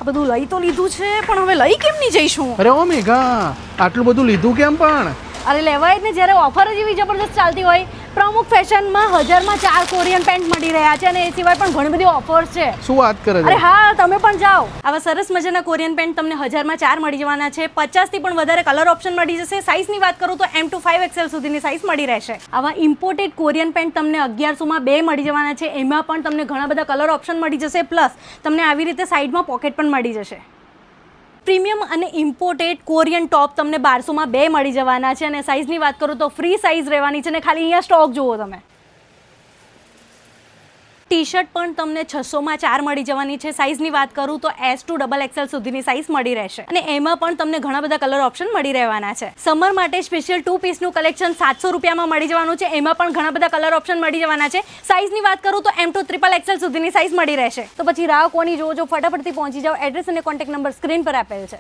બધું લઈ તો લીધું છે પણ હવે લઈ કેમ નહીં જઈશું? અરે ઓ મેઘા, આટલું બધું લીધું કેમ પણ? અરે લેવાય જ ને, જ્યારે ઓફર જ એવી જબરદસ્ત ચાલતી હોય. પ્રમુખ ફેશનમાં 1000માં 4 કોરિયન પેન્ટ મળી રહ્યા છે અને એ સિવાય પણ ઘણી બધી ઓફર્સ છે. શું વાત કરે અરે છે? હા, તમે પણ જાઓ. આવા સરસ મજાના કોરિયન પેન્ટ તમને 1000માં 4 મળી જવાના છે. 50 થી પણ વધારે કલર ઓપ્શન મળી જશે. સાઇઝની વાત કરું તો M to 5XL સુધીની સાઇઝ મળી રહેશે. આવા ઇમ્પોર્ટેડ કોરિયન પેન્ટ તમને 1100માં 2 મળી જવાના છે. એમાં પણ તમને ઘણા બધા કલર ઓપ્શન મળી જશે, પ્લસ તમને આવી રીતે સાઈડમાં પોકેટ પણ મળી જશે. પ્રીમિયમ અને ઇમ્પોર્ટેડ કોરિયન ટોપ તમને 1200માં 2 મળી જવાના છે અને સાઇઝની વાત કરું તો ફ્રી સાઇઝ રહેવાની છે ને ખાલી અહીંયા સ્ટોક જુઓ તમે. ટી શર્ટ પણ તમને 600માં 4 મળી જવાની છે. સાઇઝની વાત કરું તો S to XXL સુધીની સાઇઝ મળી રહેશે અને એમાં પણ તમને ઘણા બધા કલર ઓપ્શન મળી રહેવાના છે. સમર માટે સ્પેશિયલ 2 પીસનું કલેક્શન 700 રૂપિયામાં મળી જવાનું છે. એમાં પણ ઘણા બધા કલર ઓપ્શન મળી જવાના છે. સાઇઝની વાત કરું તો M to XXL સુધીની સાઇઝ મળી રહેશે. તો પછી રાહ કોની જોવો, ફટાફટથી પહોંચી જાઓ. એડ્રેસ અને કોન્ટેક્ટ નંબર સ્ક્રીન પર આપેલ છે.